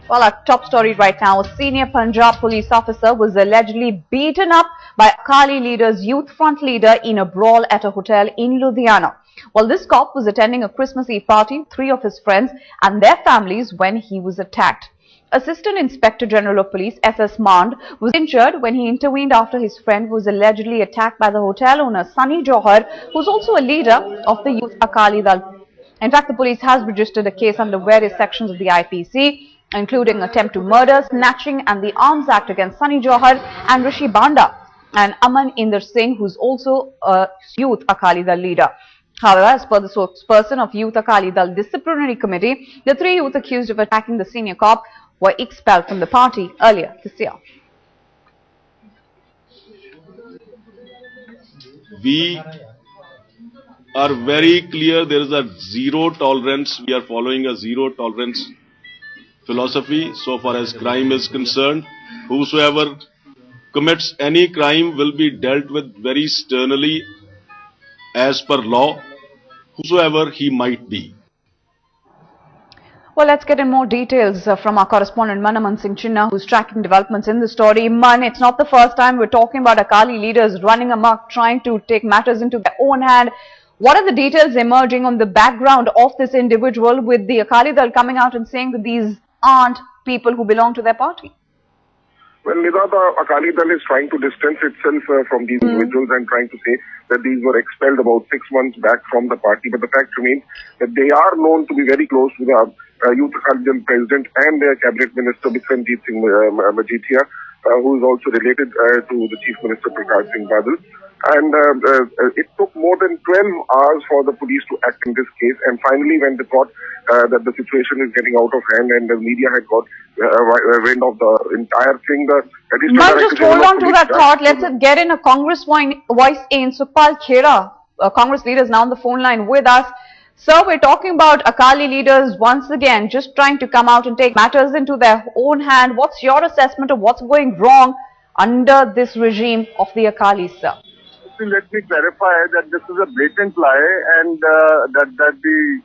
Well, our top story right now, a senior Punjab police officer was allegedly beaten up by Akali leader's Youth Front leader in a brawl at a hotel in Ludhiana. Well, this cop was attending a Christmas Eve party with 3 of his friends and their families when he was attacked. Assistant Inspector General of Police SS Mand was injured when he intervened after his friend was allegedly attacked by the hotel owner Sunny Johar, who is also a leader of the youth Akali Dal. In fact, the police has registered a case under various sections of the IPC, including attempt to murder, snatching and the Arms Act against Sunny Johar and Rishi Banda and Aman Inder Singh, who is also a youth Akali Dal leader. However, as per the spokesperson of Youth Akali Dal Disciplinary Committee, the 3 youth accused of attacking the senior cop were expelled from the party earlier this year. We are very clear there is a zero tolerance. We are following a zero tolerance philosophy so far as crime is concerned. Whosoever commits any crime will be dealt with very sternly as per law, whosoever he might be. Well, let's get in more details from our correspondent Manaman Singh Chinna, who's tracking developments in the story. Man, it's not the first time we're talking about Akali leaders running amok, trying to take matters into their own hand. What are the details emerging on the background of this individual, with the Akali Dal coming out and saying that these aren't people who belong to their party? Well, Nida, the Akali Dal is trying to distance itself from these individuals and trying to say that these were expelled about 6 months back from the party. But the fact remains that they are known to be very close to the Youth Akali Dal president and their cabinet minister, Bikramjit Singh Majithia, who is also related to the Chief Minister Prakash Singh Badal. And it took more than 12 hours for the police to act in this case. And finally, when they thought that the situation is getting out of hand and the media had got wind of the entire thing, Just hold on to that thought. Let's get in a Congress voice in. Supal Khera, Congress leader, is now on the phone line with us. Sir, we're talking about Akali leaders once again just trying to come out and take matters into their own hand. What's your assessment of what's going wrong under this regime of the Akalis, sir? Let me clarify that this is a blatant lie and that the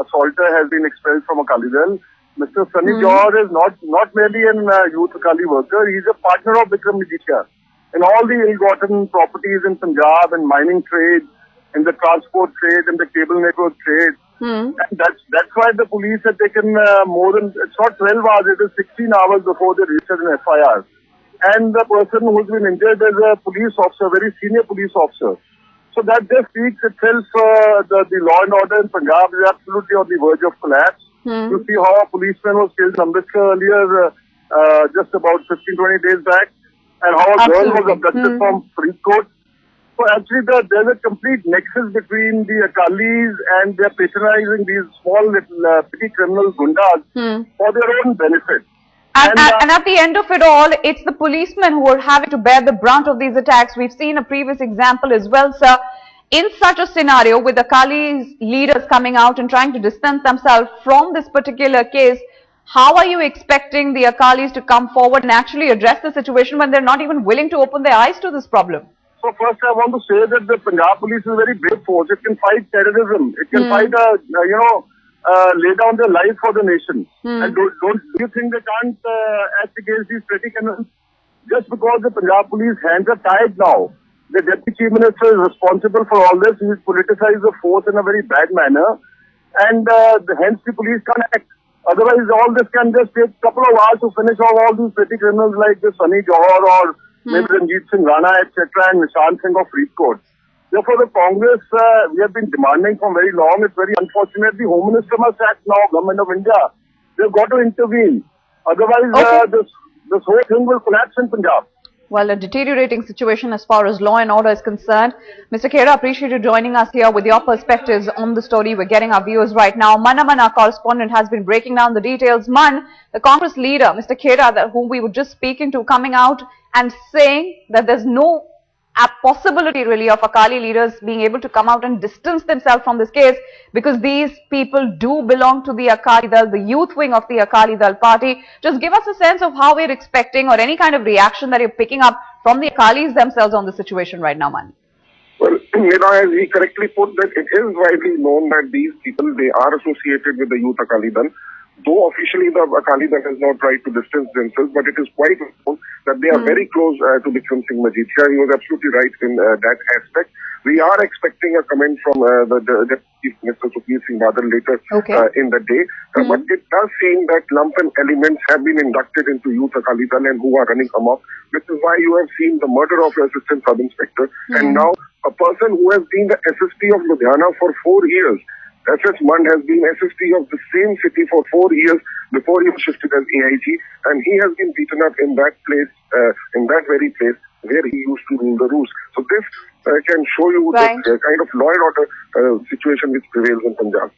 assaulter has been expelled from Akali Dal. Mr. Sunny Johar is not merely an youth Akali worker, he is a partner of Bikramjit Singh in all the ill-gotten properties in Punjab and mining trade, in the transport trade, in the cable network trade. And that's why the police have taken more than, it's not 12 hours, it is 16 hours before they registered an FIR. And the person who's been injured is a police officer, very senior police officer. So that just speaks itself, the law and order in Punjab is absolutely on the verge of collapse. You see how a policeman was killed in Amritsar earlier, just about 15-20 days back, and how a girl was abducted from Faridkot. So actually there's a complete nexus between the Akalis and they're patronizing these small little petty criminal gundas for their own benefit. And at the end of it all, it's the policemen who are having to bear the brunt of these attacks. We've seen a previous example as well, sir. In such a scenario, with Akali's leaders coming out and trying to distance themselves from this particular case, how are you expecting the Akalis to come forward and actually address the situation when they're not even willing to open their eyes to this problem? So first I want to say that the Punjab police is a very brave force. It can fight terrorism. It can fight, lay down their life for the nation. And do you think they can't act against these petty criminals? Just because the Punjab police hands are tied now. The Deputy Chief Minister is responsible for all this. He's politicized the force in a very bad manner. And hence the police can't act. Otherwise all this can just take a couple of hours to finish off all these petty criminals like the Sunny Johar or maybe Ranjit Singh Rana, etc. and Nishant Singh of Faridkot. Therefore, the Congress, we have been demanding for very long. It's very unfortunate. The Home Minister must act now, Government of India. They've got to intervene. Otherwise, this whole thing will collapse in Punjab. Well, a deteriorating situation as far as law and order is concerned. Mr. Khera, appreciate you joining us here with your perspectives on the story. We're getting our viewers right now. Manaman, our correspondent, has been breaking down the details. The Congress leader, Mr. Khera, whom we were just speaking to, coming out and saying that there's no possibility really of Akali leaders being able to come out and distance themselves from this case because these people do belong to the Akali Dal, the youth wing of the Akali Dal party. Just give us a sense of how we're expecting or any kind of reaction that you're picking up from the Akalis themselves on the situation right now, Man. Well, as he correctly put that it is widely known that these people, they are associated with the Youth Akali Dal. though officially the Akali Dal has not tried to distance themselves, but it is quite known that they are very close to Bikram Singh Majidhia. He was absolutely right in that aspect. We are expecting a comment from the Chief Minister Sukhbir Singh Badal later in the day. But it does seem that lumpen elements have been inducted into Youth Akali Dal and who are running amok, which is why you have seen the murder of your Assistant Sub-Inspector. And now a person who has been the SSP of Ludhiana for 4 years. SS Mund has been SSP of the same city for 4 years before he was shifted as AIG, and he has been beaten up in that place, in that very place where he used to rule the roost. So this can show you the kind of law and order situation which prevails in Punjab.